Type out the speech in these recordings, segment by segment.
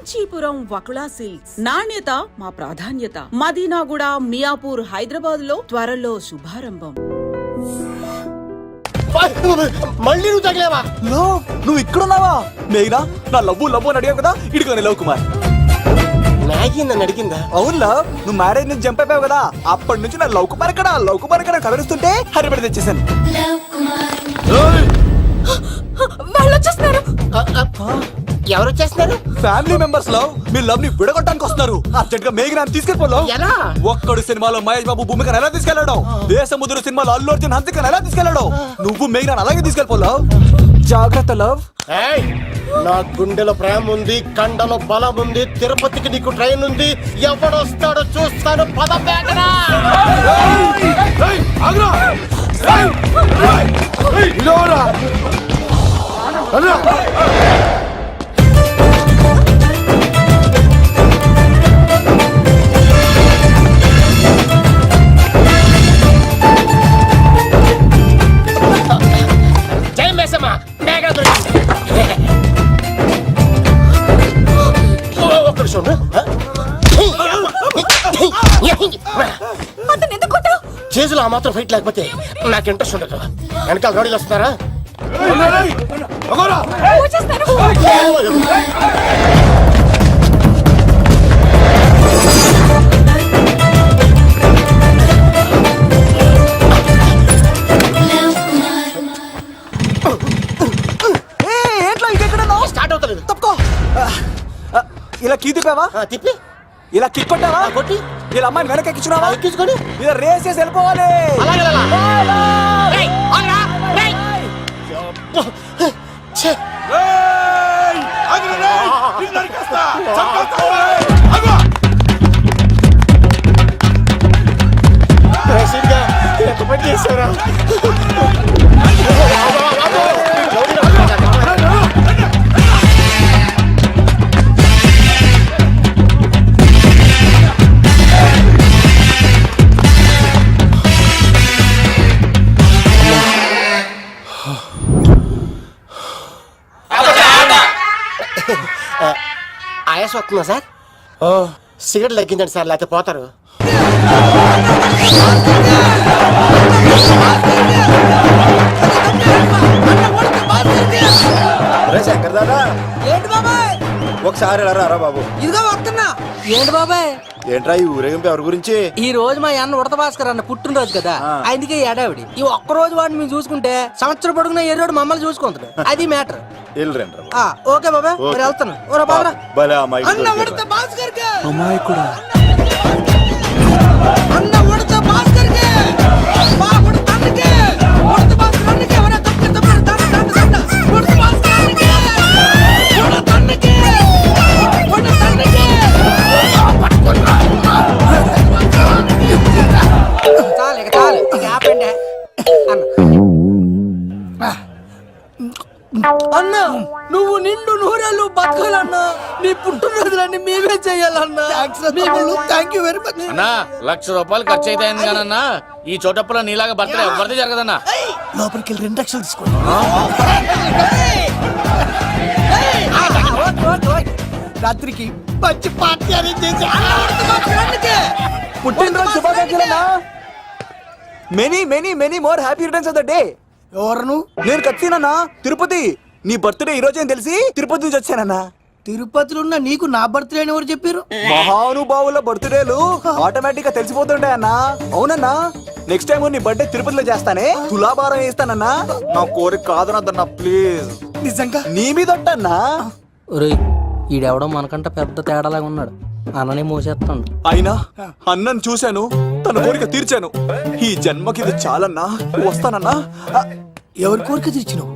Kanchipuram Vakula silks నాణ్యత మా ప్రాధాన్యత. మదీనాగూడ, మియాపూర్, హైదరాబాద్ లో త్వరలో శుభారంభం. మళ్ళీ నువ్వు తగిలేవా? నువ్వు ఇక్కడున్నావా? మేఘనా, నా లవ్వు అని అడిగావు కదా, ఇడిగోని లవ్ కుమార్. మ్యాగీ నన్ను అడిగిందా? అవునులా, నువ్వు మ్యారేజ్ నుంచి జంప్ అయిపోయావు కదా, అప్పటి నుంచి నా లవ్ కుమార్ ఇక్కడ కవరిస్తుంటే హరిబడి తెచ్చేసాను. వాళ్ళు వచ్చేస్తున్నారు. ఎవరు వచ్చేస్తున్నారు? ఫ్యామిలీ మెంబర్స్ లో మీ లవ్ ని విడగొట్టడానికి వస్తున్నారు. అర్జెంట్ గా మేఘనా తీసుకెళ్ళిపోలేవు. ఎలా? ఒక్కడు సినిమాలో మహేష్ బాబు భూమికను ఎలా తీసుకెళ్లాడు, దేశముద్రు సినిమాలో అల్లు అర్జున్ హంసికను ఎలా తీసుకెళ్లాడు, నువ్వు మేఘనా అలాగే తీసుకెళ్ళిపోలేవు. జాగ్రత్త లవ్. నా గుండెలో ప్రేమ ఉంది, కండలో బలం ఉంది, తిరుపతికి నీకు ట్రైన్ ఉంది, ఎవడొస్తాడో చూస్తాను. పద మేఘనా. జై మేసమ్మ, మేఘనా దొరికింది. ఒక్క నిమిషం. చేతులు ఆ మాత్రం ఫైట్ లేకపోతే నాకు ఇంట్రెస్ట్ ఉండదు. వెనకాల రోడీలు వస్తున్నారా? స్టార్ట్ అవుతలేదు. తప్పుకో. ఇలా కీ తిప్పావా? తిప్పి ఇలా కిక్ కొట్టావా? కొట్టి ఇలా అమ్మాయిని వెనక ఎక్కించున్నావా? ఎక్కించుకొని ఇలా రేస్ చేసి వెళ్ళిపోవాలి. చేశారా? ఆయాసం వస్తుందా సార్? సిగరెట్ లెక్కించండి సార్, లేకపోతే పోతారు. శంకర్ దాదా, ఏంటి బాబాయ్? ఒకసారి రా బాబు. ఇదిగో వస్తున్నా. ఏంటి బాబాయ్? ఏంట్రా ఈ ఊరేగింపు ఎవరి గురించి? ఈ రోజు మా అన్న ఉడత భాస్కర్ అన్న పుట్టినరోజు కదా, అందుకే ఏడావిడి. ఈ ఒక్క రోజు వాడిని మేము చూసుకుంటే సంవత్సరం పొడుగున ఏరోడు మమ్మల్ని చూసుకుంటాడు. అది మ్యాటర్. ఓకే బాబాయ్, మరి వెళ్తాను. అన్న ఉడత భాస్కర్ కి, అమ్మాయి కూడా అన్న ఉడత భాస్కర్ కి, మా ఉడత అన్నకి, ఉడత భాస్కర్ అన్నకి ఎవరైనా తప్పు ఉడత భాస్కర్ అన్నకి, ఉడత అన్నకి, ఉడత అన్నకి. చాలు ఇక ఆపండి అన్న. నువ్వు నిండు నూరేళ్ళు బతకాలన్నా, నీ పుట్టినరోజులన్నీ మేమే చెయ్యాలన్నా. థ్యాంక్ యూ వెరీ మచ్ అన్నా. 1,00,000 రూపాయలు ఖర్చు అవుతాయని కానన్నా, ఈ చోటప్పులో నీలాగా బర్త్డే ఎవరిది జరగదన్నా. లోపలికి వెళ్ళి 2 లక్షలు తీసుకోండి. రాత్రికి మంచి పార్టీ అరేంజ్ చేసి పుట్టినరోజు శుభాకాంక్షలన్నా. Many many many more happy returns of the day. ఎవరు? నేను కత్తినన్నా, తిరుపతి. నీ బర్త్డే ఈ రోజే అని తెలిసి తిరుపతి నుంచి వచ్చానన్నా. తిరుపతిలో ఉన్న నీకు నా బర్త్డే అని ఎవరు చెప్పారు? మహానుభావుల బర్త్డేలు ఆటోమేటిక్ గా తెలిసిపోతుంటాయి అన్నా. అవునన్నా, నెక్స్ట్ టైం నీ బర్త్డే తిరుపతిలో చేస్తానే, తులాభారం వేస్తానన్నా. నా కోరిక కాదనద్దన్నా, ప్లీజ్. నిజంగా నీ మీద అన్నా. ఈడెవడో మనకంట పెద్ద తేడాలాగా ఉన్నాడు. అన్ననే మోసేస్తాడు. అయినా అన్నను చూశాను, తన కోరిక తీర్చాను. ఈ జన్మకి ఇది చాలన్నా, వస్తానన్నా. ఎవరి కోరిక తీర్చినావు?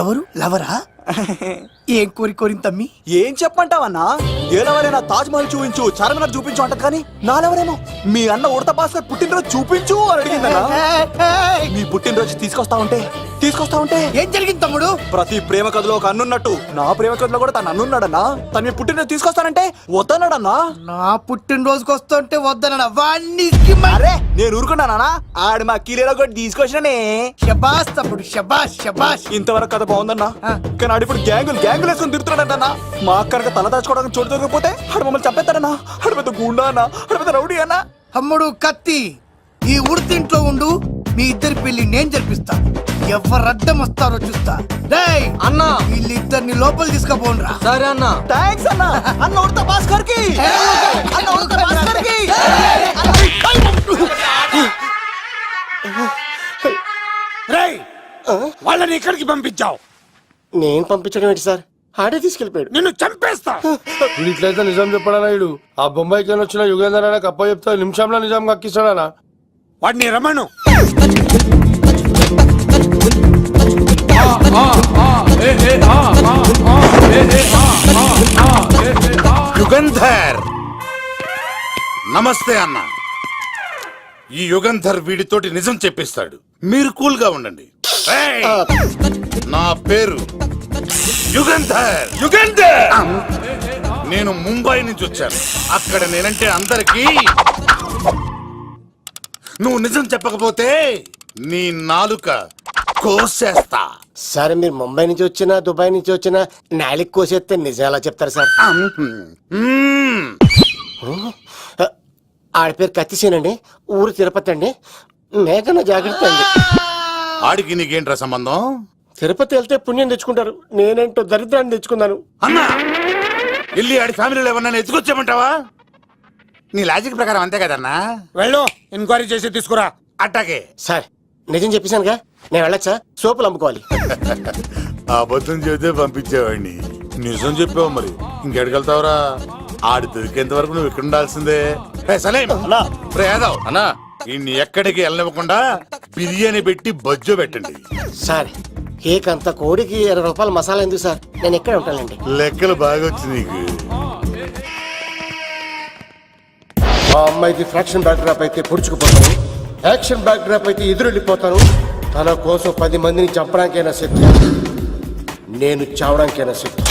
ఎవరు? లవరా? ఏం కోరింది తమ్మి? ఏం చెప్పంటావన్నా? ఏలవరైనా తాజ్ మహల్ చూపించు, చార్మినార్ చూపించు అంటది కానీ నాలెవరేమో మీ అన్న ఉడత భాస్కర్ పుట్టినరోజు చూపించు అని అడిగిందన్నా. మీ పుట్టినరోజు తీసుకొస్తా ఉంటే ఏం జరిగింది తమ్ముడు? ప్రతి ప్రేమ కథలో ఒక అన్నున్నట్టు నా ప్రేమ కథలో కూడా తను అన్నున్నాడన్నా. తను మీ పుట్టినరోజు తీసుకొస్తానంటే వద్దన్నాడన్నా. నా పుట్టినరోజుకి వస్తుంటే వద్దన వాణ్ణి. అరే నేను ఊరుకున్నానా? ఆడు మా కీలేలో కూడా తీసుకొచ్చిననే. శబాష్ తమ్ముడు, శబాష్ శబాష్. ఇంతవరకు కథ బాగుందన్నా, కానీ ఆడు ఇప్పుడు గ్యాంగులు వేసుకుని తిరుగుతున్నాడన్నా. మా అక్కడికి తల దాచుకోవడానికి చోటు దొరికిపోతే ఆడు మమ్మల్ని చెప్పేస్తాడన్నా. ఆడు పెద్ద గుండా అన్నా, ఆడు పెద్ద రౌడీ అన్నా. తమ్ముడు కత్తి, ఈ ఉడితింట్లో ఉండు, మీ ఇద్దరి పెళ్లి నేను జరిపిస్తా. ఎవరు అడ్డం వస్తారో చూస్తా. రేయ్ అన్నా వీళ్ళిద్దరిని లోపల తీసుకుపోండ్రా. సరే అన్న. థాంక్స్ అన్నా. అన్న ఉడత భాస్కర్ కి, అన్న ఉడత భాస్కర్ కి. రేయ్ వాళ్ళని ఎక్కడికి పంపించావు? నేను పంపించడం ఏంటి సార్, ఆడే తీసుకెళ్ళిపోయాడు. నిన్ను చంపేస్తా. ఇట్లయితే నిజం చెప్పడానా? ఇడు ఆ బొంబాయికి వచ్చిన యుగేందర్ అనే కప్ప చెప్తా నిమిషంలో నిజం కక్కిస్తాడా? వాడిని రమణు. యుగంధర్ నమస్తే అన్న. ఈ యుగంధర్ వీడితోటి నిజం చెప్పిస్తాడు, మీరు కూల్ గా ఉండండి. ఏయ్! నా పేరు యుగంధర్. నేను ముంబై నుంచి వచ్చాను. అక్కడ నేనంటే అందరికీ. నువ్వు నిజం చెప్పకపోతే నీ నాలుక కోసేస్తా. సార్ మీరు ముంబై నుంచి వచ్చినా దుబాయ్ నుంచి వచ్చినా నాలిక్ కోసేస్తే నిజం ఎలా చెప్తారు సార్? మ్మ్. ఆడి పేరు కత్తిసేనండి, ఊరు తిరుపతి అండి. మేఘన జాగ్రత్త అండి. ఆడికి నీకేంట్రా సంబంధం? తిరుపతి వెళ్తే పుణ్యం తెచ్చుకుంటారు, నేనేంటో దరిద్రాన్ని తెచ్చుకున్నాను. అన్నా వెళ్ళి ఆడి ఫ్యామిలీలో ఎవరన్నా ఎత్తుకొచ్చామంటావా? నీ లాజిక్ ప్రకారం అంతే కదన్నా. వెళ్ళు, ఎంక్వైరీ చేసి తీసుకురా. అట్టాకే. సార్ నిజం చెప్పేశానుగా, నేను వెళ్ళచ్చా? సోపులు అమ్ముకోవాలి. అబద్ధం చెబితే పంపించేవాడిని, నిజం చెప్పావు మరి ఇంకెడగలుగుతావురా? ఆడి దొరికేంత వరకు నువ్వు ఇక్కడ ఉండాల్సిందే. యాదవ్ అన్నా ఇన్ని ఎక్కడికి వెళ్ళనివ్వకుండా బిర్యానీ పెట్టి బజ్జో పెట్టండి. సార్ కేక్ అంత కోడికి 20 రూపాయలు మసాలా ఎందుకు సార్? నేను ఎక్కడ ఉంటానండి. లెక్కలు బాగా వచ్చి నీకు. మా అమ్మాయిది ఫ్రాక్షన్ బ్యాక్ డ్రాప్ అయితే పొడుచుకుపోతాను, యాక్షన్ బ్యాక్ డ్రాప్ అయితే ఎదురెళ్ళిపోతాను. తన కోసం 10 మందిని చంపడానికైనా సిద్ధం, నేను చావడానికైనా సిద్ధం.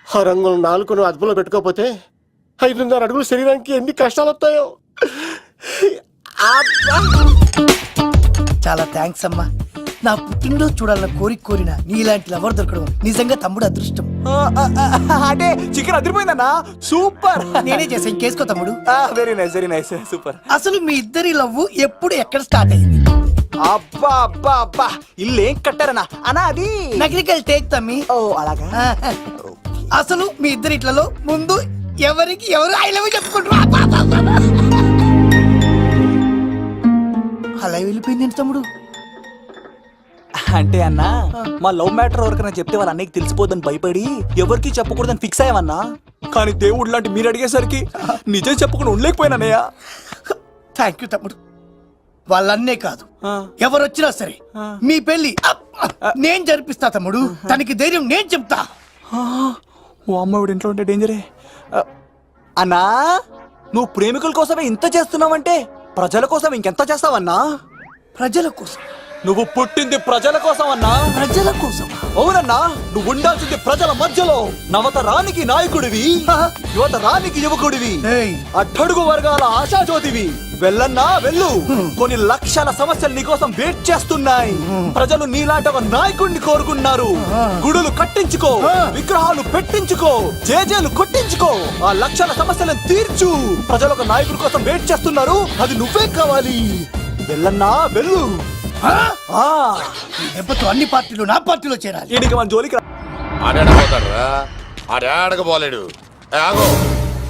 ఆ రంగులు 4 అదుపులో పెట్టుకోకపోతే 5.5 అడుగుల శరీరానికి ఎన్ని కష్టాలు వస్తాయో. చాలా థ్యాంక్స్ అమ్మా. నా పుట్టినరోజు చూడాలన్న కోరిన నీలాంటి లవర్ దొరకడం నిజంగా తమ్ముడు అదృష్టం. అంటే చికెన్ అదిరిపోయిందన్నా, సూపర్. నేనే చేసా, ఇంకేసుకో తమ్ముడు. Very nice super. అసలు మీ ఇద్దరి లవ్ ఎప్పుడు ఎక్కడ స్టార్ట్ అయింది? అబ్బా అబ్బా అబ్బా, ఇల్లు ఏం కట్టారన్నా అన్నా? అది నగరికల్ టేక్ తమ్మి. ఓ అలాగా. అసలు మీ ఇద్దరిట్లలో ముందు ఎవరికి ఎవరు ఐ లవ్ చెప్పుకుంటారు? అలా వెళ్ళిపోయింది తమ్ముడు. అంటే అన్నా మా లవ్ మ్యాటర్ ఎవరికైనా చెప్తే వాళ్ళ అన్నయ్యకి తెలిసిపోద్దని భయపడి ఎవరికి చెప్పకూడదని ఫిక్స్ అయ్యామన్నా. కానీ దేవుడు లాంటి మీరు అడిగేసరికి నిజం చెప్పకుండా ఉండలేకపోయినానయ్యా. థ్యాంక్ యూ తమ్ముడు. వాళ్ళన్నే కాదు, ఎవరొచ్చినా సరే మీ పెళ్లి నేను జరిపిస్తా తమ్ముడు. తనకి ధైర్యం నేను చెప్తా. ఓ అమ్మవిడి ఇంట్లో ఉంటే డేంజరే. అన్నా నువ్వు ప్రేమికుల కోసమే ఇంత చేస్తున్నావంటే ప్రజల కోసం ఇంకెంత చేస్తావన్నా? ప్రజల కోసం. నువ్వు పుట్టింది ప్రజల కోసం అన్నా. ప్రజల కోసం? అవునన్నా, నువ్వు ఉండాల్సింది ప్రజల మధ్యలో. నవతరానికి నాయకుడివి, యువతరానికి యువకుడివి, అట్టడుగు వర్గాల ఆశాజ్యోతివి. వెళ్ళన్నా వెళ్ళు, కొన్ని లక్షల సమస్యలు నీకోసం వెయిట్ చేస్తున్నాయి. ప్రజలు నీలాంటి ఒక నాయకుడిని కోరుకున్నారు. గుడులు కట్టించుకో, విగ్రహాలు పెట్టించుకో, జేజేలు కొట్టించుకో, ఆ లక్షల సమస్యలను తీర్చు. ప్రజలు ఒక నాయకుడి కోసం వెయిట్ చేస్తున్నారు, అది నువ్వే కావాలి. వెళ్ళన్నా వెళ్ళు. దెబ్బతో అన్ని పార్టీలు నా పార్టీలో చేరాలి. ఈడికి మన జోలికి ఆడాడపోతాడు రా, ఆడాడకపోలేడు. ఆగో,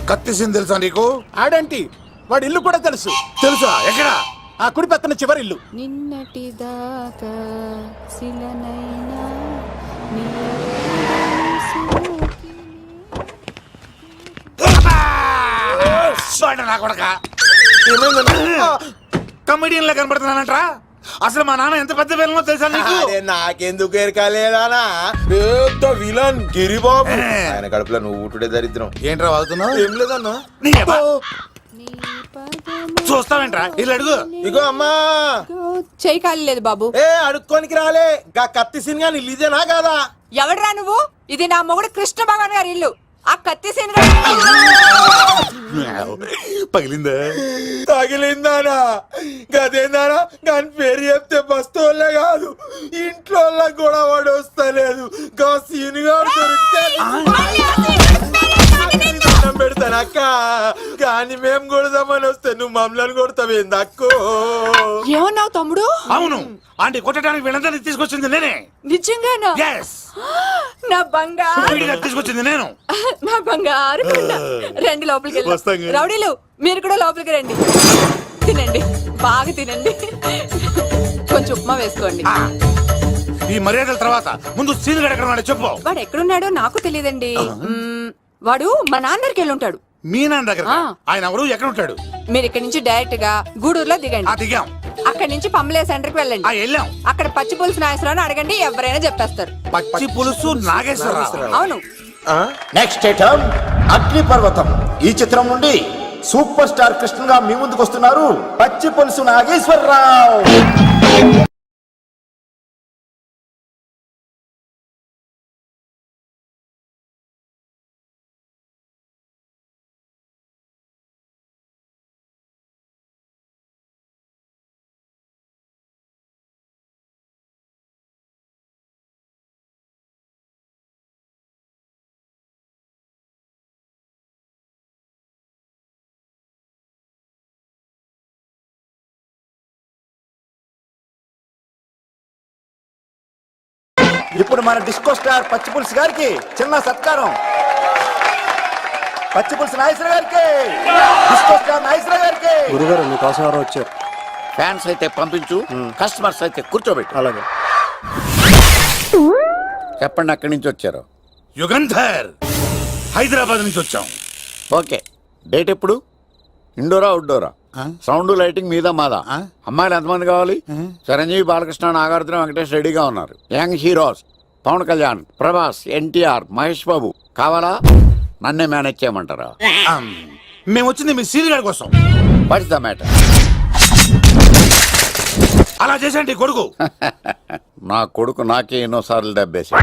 కత్తిసింది తెలుసా నీకు? ఆడంటి వాడి ఇల్లు కూడా తెలుసు. తెలుసా? ఎక్కడ? ఆ కుడి పక్కన చివరి ఇల్లు. నిన్నటి దాకా శిలనైనా నా కొడక కమెడియన్ లా కనబడుతున్నానంట్రా. అసలు మా నాన్న ఎంత పెద్ద విలనో తెలుసా నీకు? నాకెందుకు ఎరకాలేదానా పెద్ద విలన్ గిరిబాబు ఆయన కడుపులో నువ్వు ఊటుడే దరిద్రం. ఏంట్రా వాగుతున్నావు? ఏం లేదన్నా. నీ అబ్బా. నీ పదము చూస్తావేంట్రా ఇల్లు అడుగు. ఇగో అమ్మా చేయి ఖాళీ లేదు బాబు. ఏ అడుక్కోనికి రాలే గా కత్తి సినిమా నీళ్ళు ఇదేనా కాదా? ఎవడ్రా నువ్వు? ఇది నా మొగుడు కృష్ణ భగవాన్ గారి ఇల్లు. ఆ కత్తి సీన్ పగిలిందా? తగిలిందానా? గదేందానా? దాని పేరు చెప్తే బస్తోళ్ళే కాదు ఇంట్లో కూడా వాడు వస్తలేదు. గా సీనుగా పెడతాను అక్క, కానీ మేము కొడదామని వస్తే నువ్వు మమ్మల్ని కొడతావేంది అక్కో? ఏమన్నావు తమ్ముడు? అవును, ఆంటీ కొట్టడానికి వీళ్ళందరినీ తీసుకొచ్చింది నేనే. నిజంగానా? Yes. నా బంగారు వీడిగా తీసుకొచ్చింది నేను. నా బంగారు కొండ. రండి లోపలికి వస్తాం వెళ్దాం. కదా. రౌడీలు మీరు కూడా లోపలికి రండి. తినండి, బాగా తినండి. కొంచెం ఉప్మా వేసుకోండి. ఈ మర్యాదల తర్వాత ముందు సీన్ ఎక్కడ ఉన్నాడో చెప్పు. వాడు ఎక్కడున్నాడో నాకు తెలియదండి. వాడు మా నాన్న దగ్గరికి వెళ్ళి ఉంటాడు. మీ నాన్న దగ్గర? ఆ. ఆయన ఎవరు, ఎక్కడ ఉంటాడు? మీరు ఇక్కడ నుంచి డైరెక్ట్ గా గూడూరులో ఆ దిగండి. దిగాం. అక్కడ నుంచి పంబలే సెంటర్ కి వెళ్ళండి. వెళ్ళాం. అక్కడ పచ్చి పులుసు నాగేశ్వరరావు అడగండి, ఎవరైనా చెప్పేస్తారు. పచ్చి పులుసు నాగేశ్వరరావు. అవును. నెక్స్ట్ ఐటమ్ అగ్ని పర్వతం. ఈ చిత్రం నుండి సూపర్ స్టార్ కృష్ణగా మీ ముందుకు వస్తున్నారు పచ్చి పులుసు నాగేశ్వరరావు. ఇప్పుడు మన డిస్కో స్టార్ పచ్చి పులుసు గారికి చిన్న సత్కారం. పచ్చి పులుసు నాగేశ్వర గారికి, డిస్కో స్టార్ నాగేశ్వర గారికి. గురుగారు మీకోసం ఎవరో వచ్చారు. ఫ్యాన్స్ అయితే పంపించు, కస్టమర్స్ అయితే కూర్చోబెట్టు. అలాగే. చెప్పండి ఎక్కడి నుంచి వచ్చారు? యుగంధర్, హైదరాబాద్ నుంచి వచ్చాం. ఓకే, డేట్ ఎప్పుడు? ఇండోరా అవుట్డోరా? సౌండ్ లైటింగ్ మీద మాదా? అమ్మాయిలు ఎంతమంది కావాలి? చిరంజీవి, బాలకృష్ణ, నాగార్జున, వెంకటేష్ రెడీగా ఉన్నారు. యంగ్ హీరోస్ పవన్ కళ్యాణ్, ప్రభాస్, ఎన్టీఆర్, మహేష్ బాబు కావాలా? నన్నే మేనేజ్ చేయమంటారా? మేము వచ్చింది మీ సీన్ గారి కోసం. What's the matter? అలా చేసేయండి కొడుకు. నా కొడుకు నాకే ఎన్నోసార్లు దెబ్బేసి.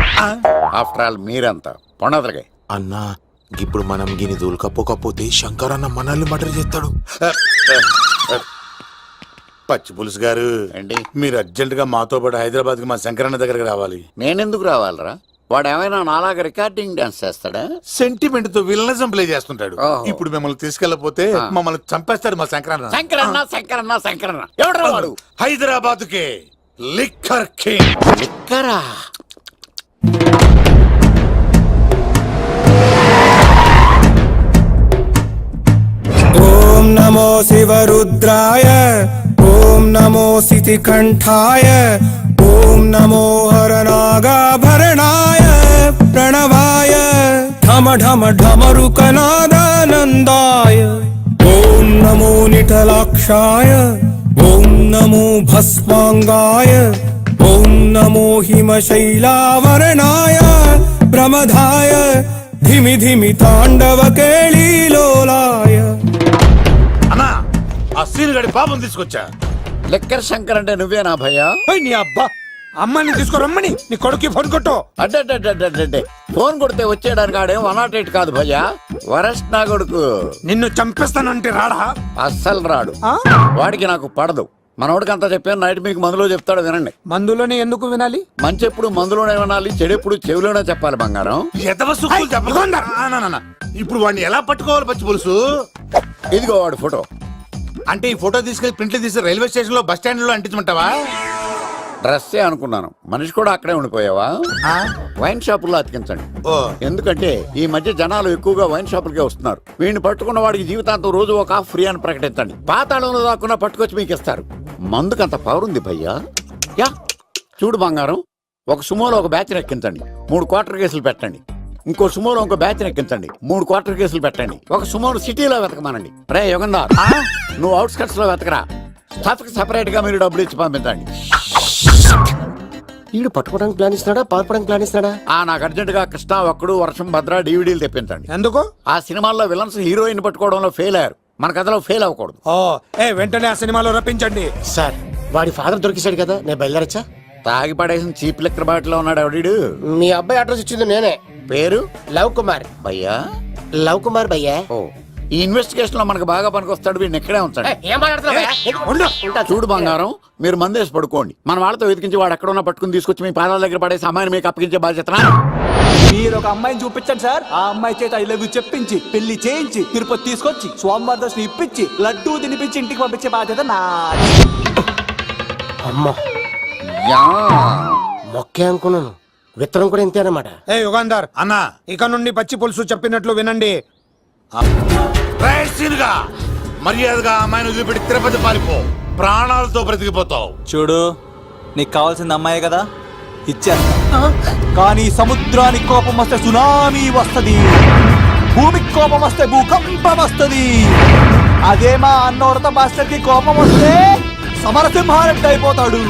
ఆఫ్టర్ ఆల్ మీరంతా పొండదలకే. అన్నా ఇప్పుడు మనం గిని దూల్కపోకపోతే శంకర్ అన్న మనల్ని మర్డర్ చేస్తాడు. పచ్చి పులుసు గారు ఏంటి? మీరు అర్జెంట్ గా మాతో పాటు హైదరాబాద్ కి మా శంకరన్న దగ్గరకు రావాలి. నేనెందుకు రావాలరా? వాడు ఏమైనా నాలాగా రికార్డింగ్ డాన్స్ చేస్తాడా? సెంటిమెంట్ తో విలనిజం ప్లే చేస్తుంటాడు. ఓహో. ఇప్పుడు మిమ్మల్ని తీసుకెళ్లపోతే మమ్మల్ని చంపేస్తాడు మా శంకరన్న. శంకరన్న శంకరన్న శంకరన్న ఎవడరా వాడు? హైదరాబాద్ కే లిక్కర్ కింగ్. లిక్కరా? ఓం నమో శివరుద్రాయ, ఓం నమో శితికంఠాయ, ఓం నమో హరనాగాభరణాయ ప్రణవాయ ఢమ ఢమ ఢమరుకనాదానందాయ. ఓం నమో నిటలాక్షాయ, ఓం నమో భస్మాంగాయ, ఓం నమో హిమశైలావరణాయ ప్రమదాయ ధిమి ధిమి తాండవ కేళీలోలాయ. అన్నా ఆ సీన్ గడి పాపం తీసుకొచ్చా. లిక్కర్ శంకర్ అంటే నువ్వేనా భయ్యా? నీ అబ్బా అమ్మాయిని తీసుకురమ్మని నీ కొడుకు ఫోన్ కొట్టు. అడ్డే ఫోన్ కొడితే వచ్చేయడానికి ఆడేం 108 కాదు భయ్యా, వరస్ట్ నా కొడుకు. నిన్ను చంపేస్తానంటే రాడా? అస్సలు రాడు. వాడికి నాకు పడదు. మనోడికి అంతా చెప్పాను, నైట్ మీకు మందులో చెప్తాడు వినండి. మందులోనే ఎందుకు వినాలి? మంచి ఎప్పుడు మందులోనే వినాలి, చెడు ఎప్పుడు చెవిలోనే చెప్పాలి బంగారం. ఎదవ సుక్కులు చెప్పకుండా. ఇప్పుడు వాడిని ఎలా పట్టుకోవాలి పచ్చి పులుసు? ఇదిగో వాడు ఫోటో. అంటే ఈ ఫోటో తీసుకెళ్లి ప్రింట్లు తీసి రైల్వే స్టేషన్ లో బస్ స్టాండ్ లో అంటించమంటావా? డ్రెస్సే అనుకున్నాను, మనిషి కూడా అక్కడే ఉండిపోయావా? వైన్ షాపుల్లో అతికించండి. ఎందుకంటే ఈ మధ్య జనాలు ఎక్కువగా వైన్ షాపులకే వస్తున్నారు. వీడిని పట్టుకున్న వాడికి జీవితాంతం రోజు ఒక ఆఫ్ ఫ్రీ అని ప్రకటించండి. పాతాళంలో దాక్కున్నా పట్టుకొచ్చి మీకు ఇస్తారు. మందుకంత పవర్ ఉంది భయ్యా. యా చూడు బంగారం, ఒక సుమోలో ఒక బ్యాచ్ ఎక్కించండి, 3 క్వార్టర్ కేసులు పెట్టండి. ఇంకో సుమోలో ఇంకో బ్యాచ్ ఎక్కించండి, 3 క్వార్టర్ కేసులు పెట్టండి. ఒక సుమోను సిటీలో వెతకమానండి. రే యుగంధర్, నువ్వు అవుట్స్కట్స్ లో వెతకరా, స్టాఫ్ కి సెపరేట్ గా మీరు డబ్బులు ఇచ్చి పంపించండి. వీడు పట్టుకోవడానికి ప్లాన్ ఇస్తున్నాడా పాల్పడానికి ప్లాన్ ఇస్తున్నాడా? నాకు అర్జెంట్ గా కృష్ణ ఒక్కడు వర్షం భద్ర డివిడీలు తెప్పించండి. ఎందుకు? ఆ సినిమాల్లో విలన్స్ హీరోయిన్ పట్టుకోవడంలో ఫెయిల్ అయ్యారు, మన కథలో ఫెయిల్ అవ్వకూడదు. వెంటనే ఆ సినిమాలో రప్పించండి. సార్ వాడి ఫాదర్ దొరికేశాడు కదా, నేను బయలుదేరచ్చా? తాగి పడేసిన చీప్ లెక్కర్ బాటిలో ఉన్నాడు ఎవడీడు? మీ అబ్బాయి అడ్రస్ ఇచ్చింది నేనే. పేరు లవ్ కుమార్. భయ్యా? లవ్ కుమార్ భయ్యా. ఓ, ఈ ఇన్వెస్టిగేషన్ లో మనకు బాగా పనికొస్తాడు, వీడిని ఎక్కడే ఉంచండి. ఏం మాట్లాడుతున్నావు? చూడు బంగారం, మీరు మందేసి పడుకోండి. మన వాళ్ళతో వెతికించి వాడు ఎక్కడ ఉన్నా పట్టుకుని తీసుకొచ్చి మీ పాదాల దగ్గర పడేసి అమ్మాయిని మీకు అప్పగించే బాధ్యత. మీరు ఒక అమ్మాయిని చూపించండి సార్. ఆ అమ్మాయి చేత ఐ లవ్ యూ చెప్పించి పెళ్లి చేయించి తిరుపతి తీసుకొచ్చి స్వామివారి దర్శనం ఇప్పించి లడ్డూ తినిపించి ఇంటికి పంపించే బాధ్యత నాది. అమ్మా మొక్కే అనుకున్నాను, విత్తనం కూడా ఇంతే అన్నమాట. యుగాంధర్ అన్నా, ఇక నుండి పచ్చి పులుసు చెప్పినట్లు వినండి. గా మర్యాదగా అమ్మాయిని వదిలిపెట్టి తిరుపతి పారిపో, ప్రాణాలతో బ్రతికిపోతావు. చూడు, నీకు కావాల్సింది అమ్మాయి కదా, ఇచ్చేస్తా. కానీ సముద్రానికి కోపం వస్తే సునామీ వస్తది, భూమికి కోపం వస్తే భూకంపం వస్తది. అదే మా అన్నోడత మాస్టర్ కి కోపం వస్తే సమరసింహారెడ్డి అయిపోతాడు.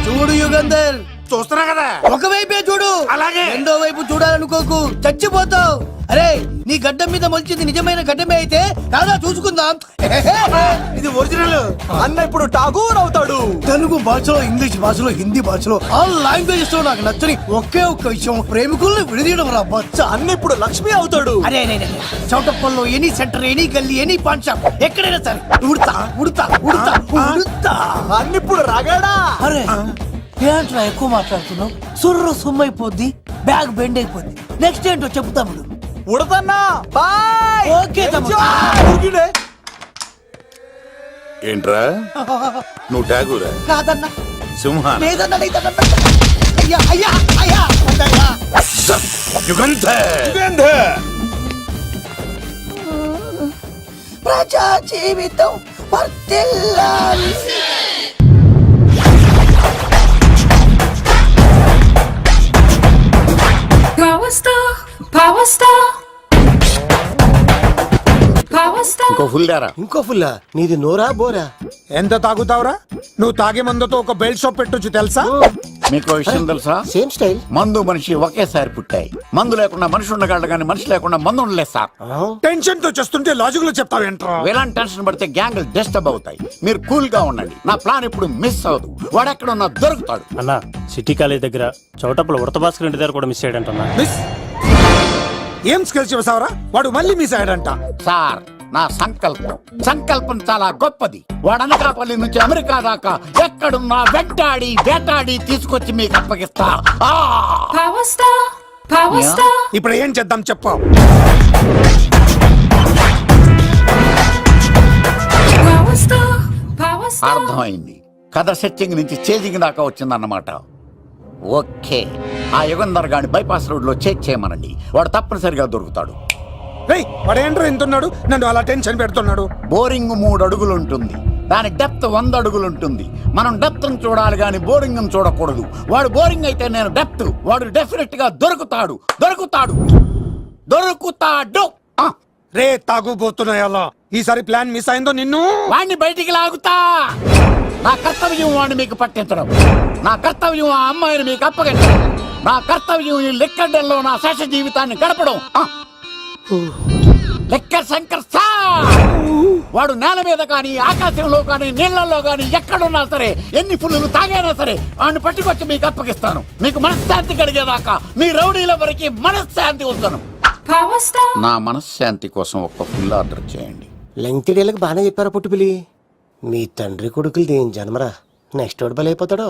చూడు యుగంధర్, చూస్తున్నా కదా, ఒకవైపే చూడు, అలాగే రెండో వైపు చూడాలనుకోకు, చచ్చిపోతావు. అరే, నీ గడ్డం మీద మొలిచింది నిజమైన గడ్డమే అయితే రాదా చూసుకుందాం. ఇది ఒరిజినల్. అన్న ఇప్పుడు ఠాగూర్ అవుతాడు. తెలుగు భాషలో, ఇంగ్లీష్ భాషలో, హిందీ భాషలో ఆల్ లాంగ్వేజెస్ లో నాకు నచ్చని ఒకే ఒక్క విషయం, ప్రేమికుల్ని విడదీయడం రా బచ్చ. అన్న ఇప్పుడు లక్ష్మి అవుతాడు. అరే చౌటప్పల్లో ఎనీ సెంటర్, ఎనీ గల్లీ, ఎనీ పాన్ షాప్, ఎక్కడైనా సరే ఉడతా ఉడతా ఉడతా ఉడతా. అన్న ఇప్పుడు రగడా. అరే ఏంట్రా ఎక్కువ మాట్లాడుతున్నావు? సుర్రు సుమ్మైపోద్ది, బ్యాగ్ బెండ్ అయిపోద్ది. నెక్స్ట్ ఏంటో చెప్తాము. ఉడతన్నా బాయ్. ఓకే తమ్ముడు. ఏంట్రా నువ్వు ఠాగూరా? కాదన్నా, సింహా? లేదన్నా, లేదన్నా. అయ్యా అయ్యా అయ్యా అయ్యా. యుగంధర్ ప్రజా జీవితం వర్ధిల్లాలి. ఇంకో ఫుల్ దారా? ఇంకో ఫుల్లా? నీది నోరా బోరా? ఎంత తాగుతావురా? నువ్వు తాగే మందుతో ఒక బెల్ట్ షాప్ పెట్టొచ్చు తెలుసా? మీకు విషయం తెలుసా? Same style. మందు మనిషి ఒకేసారి పుట్టాయి. మందు లేకుండా మనిషి ఉండగలడు కానీ మనిషి లేకుండా మందు ఉండలేదు సార్. టెన్షన్ తో చేస్తుంటే లాజిక్ లో చెప్తావేంట్రా? ఎలాంటి టెన్షన్ పడితే గ్యాంగులు డిస్టర్బ్ అవుతాయి. మీరు కూల్ గా ఉండండి, నా ప్లాన్ ఇప్పుడు మిస్ అవ్వదు. వాడు ఎక్కడ ఉన్నా దొరుకుతాడు. అన్నా, సిటీ కాలేజ్ దగ్గర చౌటప్పుల ఉడత భాస్కర్ ఇంటి దగ్గర కూడా మిస్ అయ్యాడంటన్నా. మిస్ ఏం స్కిల్స్ చేసావరా? వాడు మళ్ళీ మిస్ అయ్యాడంట. సార్, నా సంకల్పం చాలా గొప్పది. వాడు అనకాపల్లి నుంచి అమెరికా దాకా ఎక్కడున్నా వెంటాడి వేటాడి తీసుకొచ్చి మీకు అప్పగిస్తా. ఇప్పుడు ఏం చేద్దాం చెప్పు. అర్థమైంది. కథ సెట్టింగ్ నుంచి చేజింగ్ దాకా వచ్చిందన్నమాట. ఓకే, ఆ యుగంధర్ గాని బైపాస్ రోడ్ లో చెక్ చేయమనండి. వాడు తప్పనిసరిగా దొరుకుతాడు. వాడేంట్రా ఎంతున్నాడు? నన్ను అలా టెన్షన్ పెడుతున్నాడు. బోరింగ్ 3 అడుగులు ఉంటుంది, దాని డెప్త్ 100 అడుగులు ఉంటుంది. మనం డెప్త్ చూడాలి గాని బోరింగ్ చూడకూడదు. వాడు బోరింగ్ అయితే నేను డెప్త్. వాడు డెఫినెట్ గా దొరుకుతాడు. రే తాగుబోతున్నాయా? ఈసారి ప్లాన్ మిస్ అయిందో నిన్ను వాడిని బయటికి లాగుతా. నా కర్తవ్యం వాడిని మీకు పట్టించడం. నా కర్తవ్యం ఆ అమ్మాయిని మీకు అప్పగించడం. నా కర్తవ్యం ఈ లెక్కడల్లో నా శేష జీవితాన్ని గడపడం. లెక్కర్ శంకర్ సార్, వాడు నేల మీద కానీ ఆకాశంలో కానీ నీళ్లలో కానీ ఎక్కడున్నా సరే, ఎన్ని పుల్లులు తాగైనా సరే వాడిని పట్టుకొచ్చి మీకు అప్పగిస్తాను. మీకు మనశ్శాంతి కలిగేదాకా మీ రౌడీల వరకు మనశ్శాంతి ఉంచను. నా మనశ్శాంతి కోసం ఒక్క ఫుల్ ఆర్డర్ చేయండి. లెంగ్త్ డేలకు బాగానే చెప్పారా పుట్టుపిలి? మీ తండ్రి కొడుకులు దేని జన్మరా, నెక్స్ట్ వాడు బలైపోతాడో.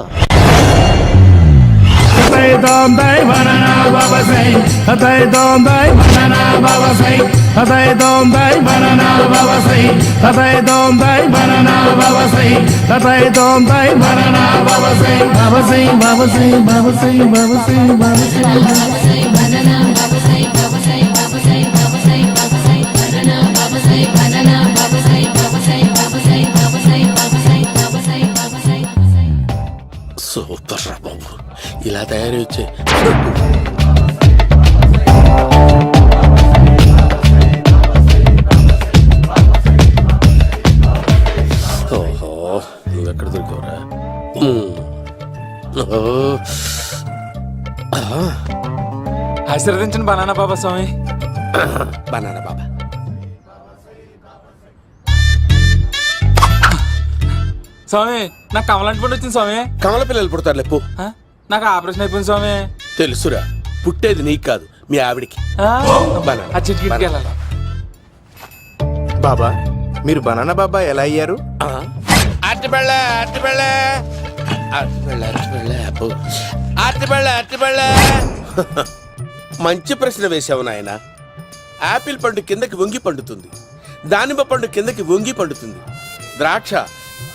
సూపర్ రా బాబు, ఇలా తయారు వచ్చే ఓ ఆశీర్వదించండి బనానా బాబా స్వామి. బనానా బాబా. స్వామి నాకు కమలాంటి పండు వచ్చింది స్వామి. కమల పిల్లలు పుడతారు లేపు. నాకు ఆపరేషన్ అయిపోయింది స్వామి. తెలుసురా, పుట్టేది నీకు కాదు మీ ఆవిడికి. ఆ చిటికి వెళ్ళాలి. బాబా మీరు బనానా బాబా ఎలా అయ్యారు? మంచి ప్రశ్న వేశావు నాయన. ఆపిల్ పండు కిందకి వంగి పండుతుంది, దానిమ్మ పండు కిందకి వంగి పండుతుంది, ద్రాక్ష,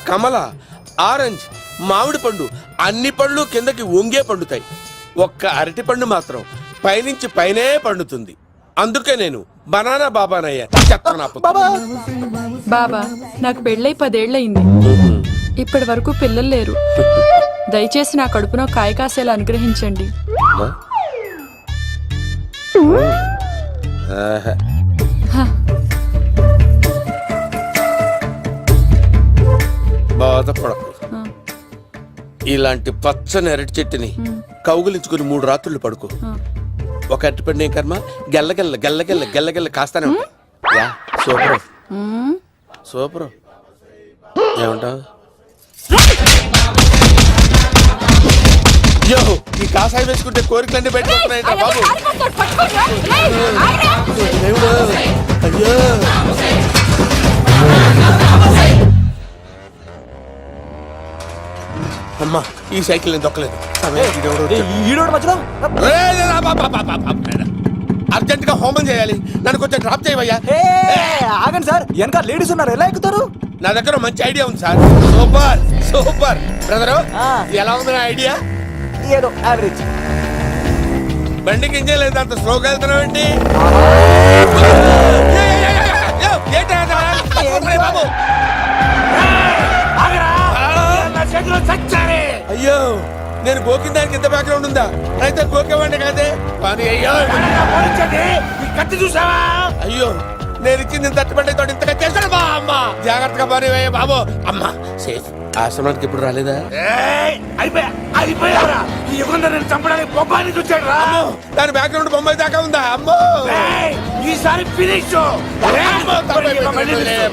కమల, ఆరెంజ్, మామిడి పండు అన్ని పండ్లు కిందకి వంగే పండుతాయి. ఒక్క అరటి పండు మాత్రం పైనుంచి పైనే పండుతుంది. అందుకే నేను బనానా బాబానయ్యా. బాబా నాకు పెళ్ళై 10 ఏళ్ళయింది. ఇప్పటి వరకు పిల్లలు లేరు. దయచేసి నా కడుపున కాయ కాసేలా అనుగ్రహించండి. బాధపడకు. ఇలాంటి పచ్చని అరటి చెట్టుని కౌగులించుకుని 3 రాత్రులు పడుకో. ఒక అరటి పండు ఏం కర్మ, గెల్లగెల్ల గెల్లగెల్ల గెల్లగెల్ల కాస్తానే ఉంటాయి. Yeah, super super. ఏమంటావు? యో, ఈ కాసాయి వేసుకుంటే కోరికలన్నీ బయటకొస్తున్నాయంట బాబు. దేవుడు, అయ్యో. అమ్మా, ఈ సైకిల్ నేను దొక్కలేదు. అర్జెంట్ గా హోమం చేయాలి, నన్ను కొంచెం డ్రాప్ చేయవయ్యా. ఆగండి సార్, వెనక లేడీస్ ఉన్నారు, ఎలా ఎక్కుతారు? నా దగ్గర మంచి ఐడియా ఉంది సార్. సూపర్ సూపర్ బ్రదరు, ఎలా ఉంది నా ఐడియా? ఏదో యావరేజ్. బండికి ఇంజన్ లేదు, అంత స్లోగా వెళ్తున్నావు ఏంటి? అయ్యో, నేను గోకిన దానికి ఇంత బ్యాక్గ్రౌండ్ ఉందా? అయితే గోకేవాడిని కాదే. కానీ అయ్యో కత్తి చూసావా? అయ్యో, నేను ఇచ్చింది తట్టుబడి తోటి ఇంతగా చేశాను బా. అమ్మ జాగ్రత్తగా పని వేయ బాబు. అమ్మ సేఫ్. ఆశ్రమానికి ఇప్పుడు రాలేదా? దాని బ్యాక్గ్రౌండ్ బొమ్మాయి దాకా ఉందా? అమ్మో, ఈసారి ఫినిష్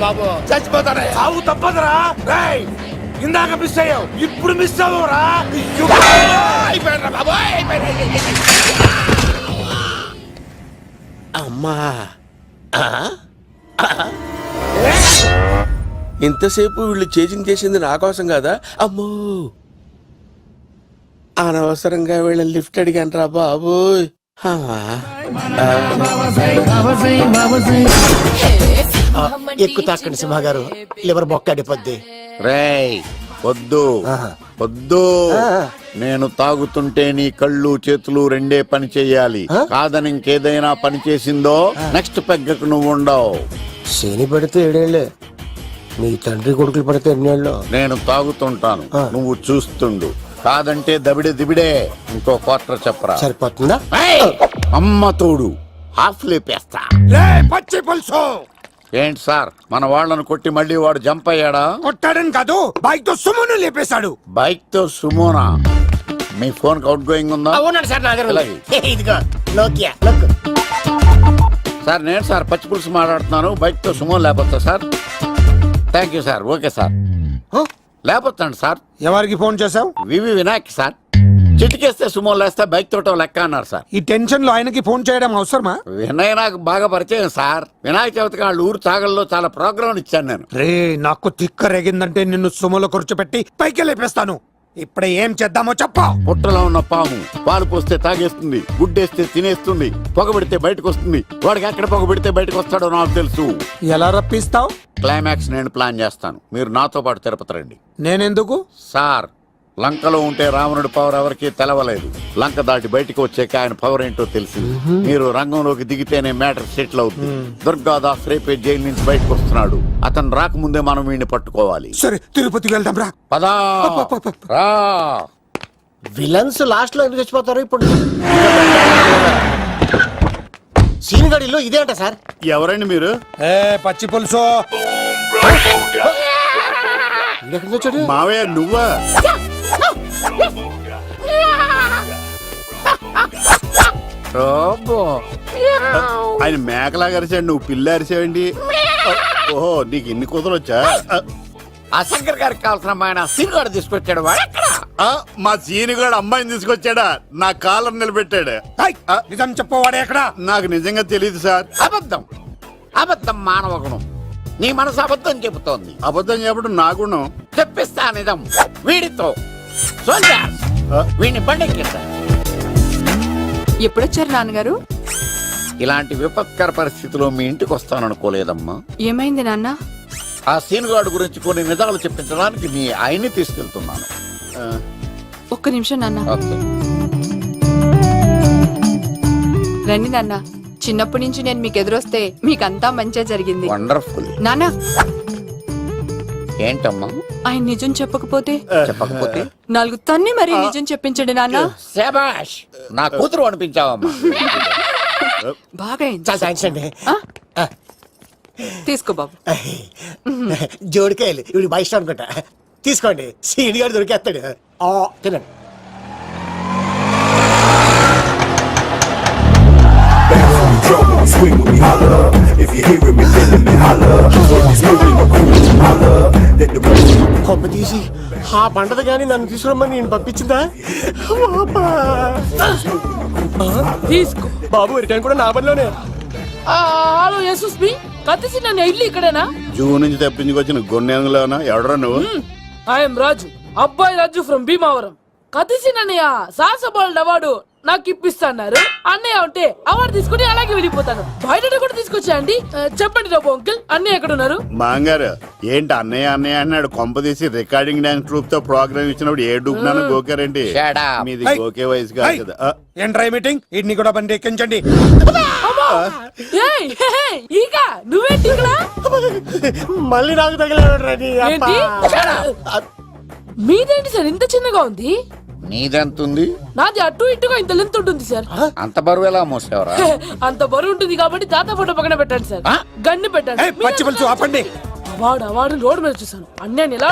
బాబు. చచ్చిపోతానే, సాగు తప్పదురా. ఇందాక మిస్ అయ్యావు, ఇప్పుడు మిస్ అవ్వరా? అమ్మా, ఇంతసేపు వీళ్ళు చేజింగ్ చేసింది నా కోసం కాదా? అమ్మో, అనవసరంగా వీళ్ళని లిఫ్ట్ అడిగాను రా బాబు. ఎక్కు తాకండి సింహ గారు, లివర్ బొక్క అడిపోద్ది. రేయ్ వద్దు వద్దు, నేను తాగుతుంటే నీ కళ్ళు చేతులు రెండే పని చెయ్యాలి. కాదని ఇంకేదైనా పని చేసిందో నెక్స్ట్ పెగ్గకు నువ్వు ఉండవు. శని పడితే 7 ఏళ్ళే, మీ తండ్రి కొడుకులు పడితే 8 ఏళ్ళు. నేను తాగుతుంటాను, నువ్వు చూస్తుండు. కాదంటే దబిడే దిబిడే. ఇంకో క్వార్టర్ చెప్పరా? సరిపోతుందా? అమ్మ తోడు హాఫ్ లేపేస్తా. పచ్చి పులుసు. ఏంటి సార్, మన వాళ్ళను కొట్టి మళ్ళీ వాడు జంప్ అయ్యాడా? కొట్టాడని కాదు, బైక్ తో సుమోను లేపేశాడు. బైక్ తో సుమోనా? మీ ఫోన్ అవుట్ గోయింగ్ ఉందా? ఇదిగో నోకియా. సార్ నేను సార్ పచ్చి పులుసు మాట్లాడుతున్నాను. బైక్ తో సుమో లేకపోతా sir? Thank you sir. Okay sir, లేకపోతాండి సార్. ఎవరికి ఫోన్ చేసావు? V V Vinayak sir. చిటికేస్తే సుమో లేస్తే బైక్ తోటో లెక్క అన్నారు సార్. ఈ టెన్షన్ లో ఆయనకి ఫోన్ చేయడం అవసరమా? వినయ్ నాకు బాగా పరిచయం సార్. వినాయక చవితికి వాళ్ళ ఊరు చాగల్లో చాలా ప్రోగ్రాం ఇచ్చాను నేను. రే, నాకు తిక్క రేగిందంటే నిన్ను సుమోలో కూర్చోబెట్టి పైకి లేపేస్తాను. ఇప్పుడే ఏం చేద్దామో చెప్పా. పుట్టలో ఉన్న పాము పాలు పోస్తే తాగేస్తుంది, గుడ్డేస్తే తినేస్తుంది, పొగబెడితే బయటకు వస్తుంది. వాడికి ఎక్కడ పొగబెడితే బయటకు వస్తాడో నాకు తెలుసు. ఎలా రప్పిస్తావు? క్లైమాక్స్ నేను ప్లాన్ చేస్తాను, మీరు నాతో పాటు తిరుపతి రండి. నేనెందుకు? సార్, లంకలో ఉంటే రావణుడి పవర్ ఎవరికి తెలవలేదు. లంక దాటి బయటకు వచ్చాక ఆయన పవర్ ఏంటో తెలిసింది. మీరు రంగంలోకి దిగితేనే మ్యాటర్ సెటిల్ అవుతుంది. దుర్గాదాస్ రేపే జైలు నుంచి బయటకు వస్తున్నాడు. అతను రాకముందే మనం వీడిని పట్టుకోవాలి. సరే, తిరుపతికి వెళ్దాం రా. పదా రా. విలన్స్ లాస్ట్ లో ఎందుకు చచ్చిపోతారు? ఇప్పుడు సీన్ గడిలో ఇదే అంట సార్. ఎవరండి మీరు? పచ్చి పులుసు. మావయ్య నువ్వా? రోబో. ఆయన మేకలాగా అరిచాడు, నువ్వు పిల్ల అరిచావండి. ఓహో, నీకు ఇన్ని కుదరొచ్చా? ఆ శంకర్ గారికి కావాల్సిన అమ్మాయి సీనుగాడు తీసుకొచ్చాడు. వాడెక్కడ? మా సీనుగాడు అమ్మాయిని తీసుకొచ్చాడా? నా కాలం నిలబెట్టాడు. నిజం చెప్పవాడే ఎక్కడ? నాకు నిజంగా తెలియదు సార్. అబద్ధం. అబద్ధం మానవ గుణం. నీ మనసు అబద్ధం చెబుతోంది. అబద్ధం చెప్పడం నా గుణం. చెప్పిస్తా నిజం వీడితో. సోల్జర్స్, వీడిని బండెక్కిస్తా. ఎప్పుడొచ్చారు నాన్నగారు? ఇలాంటి విపత్కర పరిస్థితిలో మీ ఇంటికి వస్తాననుకోలేదమ్మా. ఏమైంది నాన్న? ఆ సీనుగాడు గురించి కొన్ని నిజాలు చెప్పించడానికి మీ ఆయన్ని తీసుకెళ్తున్నాను. ఒక్క నిమిషం నాన్న. ఓకే. రండి నాన్న. చిన్నప్పటి నుంచి నేను మీకు ఎదురొస్తే మీకంతా మంచిగా జరిగింది. వండర్ఫుల్. నాన్న, ఏంటమ్మా? ఆయన నిజం చెప్పకపోతే చెప్పకపోతే 4 తన్ని మరి నిజం చెప్పించండి నాన్న. శభాష్, నా కూతురు అనిపించావమ్మా. బాగా అయింది. చాలా థ్యాంక్స్ అండి. తీసుకో బాబు. జోడికాయలు ఇవి బయట అనుకుంటా. తీసుకోండి, సీని గారు దొరికేస్తాడు. తినండి. కొమ్మ తీసి ఆ పంటది కానీ నన్ను తీసుకురమ్మని నేను పంపించిందా? తీసుకో బాబు రిటర్న్ కూడా నా పనిలోనే. హలో యశస్వి, కత్తిసి నన్ను ఇల్లు ఇక్కడేనా? జూ నుంచి తప్పించుకొచ్చిన గొన్నెంగులోనా? ఎవడరా నువ్వు? ఐఎమ్ రాజు, అబ్బాయి రాజు ఫ్రమ్ భీమావరం. కత్తిసి నన్నయ్య సాహసబాలుడు అవార్డు నాకు ఇప్పిస్తాన్నారు. అన్నయ్య ఉంటే అవార్డు తీసుకుని అలాగే వెళ్ళిపోతాను. బయట కూడా తీసుకొచ్చా అండి. చెప్పండి రాబు అంకిల్, అన్నయ్య ఎక్కడ ఉన్నారు? మాంగారు ఏంటి అన్నయ్య అన్నయ్య అన్నాడు? కొంప తీసి రికార్డింగ్ డాన్స్ ట్రూప్ తో ప్రోగ్రామ్ ఇచ్చినప్పుడు ఏ డూబ్నాను గోకారండి? Shut up. మీది గోకే వయసు కాదు కదా. ఏంట్రై మీటింగ్? ఇడ్ని కూడా బండి ఎక్కించండి. ఈక నువ్వేంటి ఇక్కడ? మళ్ళీ నాకు తగిలాడు. ఏంటి? మీదేంటి సార్ ఇంత చిన్నగా ఉంది? నీదెంతుంది? నాది అటు ఇటుగా ఇంత లెంత్ ఉంటుంది సార్. అంత బరువు ఎలా మోసేవరా? అంత బరువు ఉంటుంది కాబట్టి తాత ఫోటో పక్కన పెట్టండి సార్. గన్ను పెట్టండి. పచ్చి పులుసు ఆపండి. అవార్డు రోడ్డు మీద చూసాను. అన్నయ్య ఎలా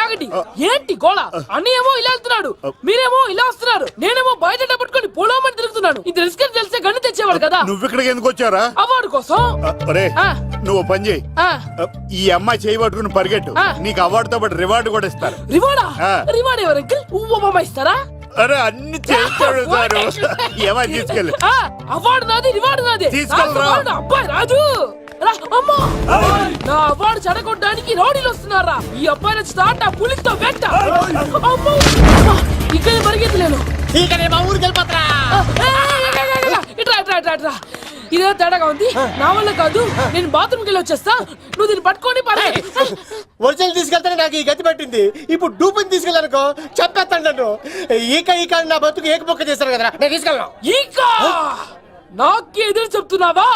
ఆగండి. ఏంటి గోళ? అన్నయ్య ఏమో ఇలా వెళ్తున్నాడు, మీరేమో ఇలా వస్తున్నారు, నేనేమో బయట పట్టుకొని పోలోమని తిరుగుతున్నాను. ఇది రిస్క్ తెలిస్తే గన్ను తెచ్చేవాడు కదా. నువ్వు ఇక్కడికి ఎందుకు వచ్చారా? అవార్డు కోసం. ఒరే, నువ్వు పని చేయి. ఈ అమ్మాయి చేయి పట్టుకుని పరిగెట్టు. నీకు అవార్డు తో పాటు రివార్డు కూడా ఇస్తారు. రివార్డా? రివార్డ్ ఎవరు అంకిల్? ఉవ్వమ్మ ఇస్తారా? అరే అన్ని చేస్తాడు సార్. ఏమై తీసుకెళ్ళి. అవార్డు నాది, రివార్డు నాది. తీసుకెళ్ళరా. అబ్బాయి రాజు, అమ్మా, నా అవార్డు చెడగొట్టడానికి రౌడీలు వస్తున్నారా? ఈ అబ్బాయి నచ్చి తాట పులితో వెంట. ఇక్కడ పరిగెత్తలేను. ఇట్రా. ఇదే తేడాగా ఉంది. నా వల్ల కాదు, నేను బాత్రూమ్కి వెళ్ళి వచ్చేస్తా. నువ్వు దీన్ని పట్టుకొని ఒరిజినల్ తీసుకెళ్తానే నాకు ఈ గతి పట్టింది. ఇప్పుడు డూపుని తీసుకెళ్ళానుకో చెప్పేస్తాను నన్ను. ఈక నా బతుకు ఏకపొక్క చేశారు కదా, నేను తీసుకెళ్ళను. ఇంకా నాకే ఎదురు చెప్తున్నావా?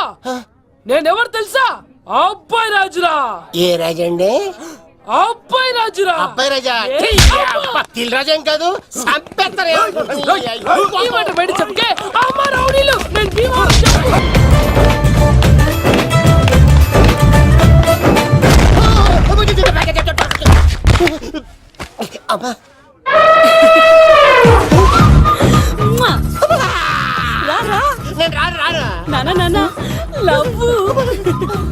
నేనెవరు తెలుసా? అబ్బాయి రాజురా. ఏ రాజండి? అబ్బాయి రాజురా. అబ్బాయి రాజా? తిల్ రాజా ఏం కాదు, సంపేస్తారు. ఈ మాట బయట చెప్తే అమ్మ రౌడీలు, నేను భీమవరం చెప్పు. అమ్మా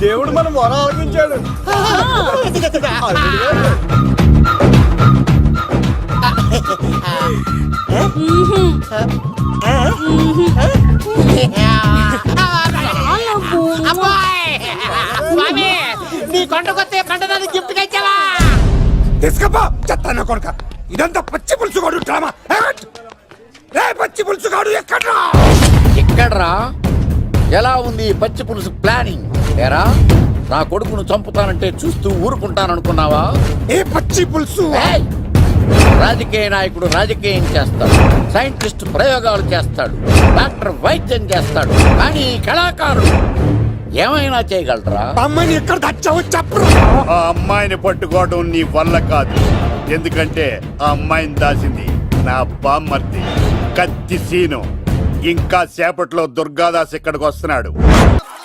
దేవుడు మనం మొర ఆలోచించాడు. నీ కొండకొస్తే కంటదాన్ని గిఫ్ట్ గా ఇచ్చావా? తీసుకపో చెత్తాన కొడుక. ఇదంతా పచ్చి పులుసు కాడు డ్రామా. పచ్చి పులుసు కాడు ఎక్కడ్రా? ఎలా ఉంది పచ్చి పులుసు ప్లానింగ్? ఏరా, నా కొడుకును చంపుతానంటే చూస్తూ ఊరుకుంటాననుకున్నావా? ఏ పచ్చి పులుసు? రాజకీయ నాయకుడు రాజకీయం చేస్తాడు, సైంటిస్ట్ ప్రయోగాలు చేస్తాడు, డాక్టర్ వైద్యం చేస్తాడు, కానీ కళాకారుడు ఏమైనా చేయగలరా? అమ్మాయిని ఎక్కడ తెచ్చావో చెప్పు. ఆ అమ్మాయిని పట్టుకోవడం నీ వల్ల కాదు. ఎందుకంటే ఆ అమ్మాయిని దాసింది నా బామ్మర్ది కత్తి సీను. ఇంకా సేపట్లో దుర్గాదాస్ ఇక్కడికి వస్తున్నాడు.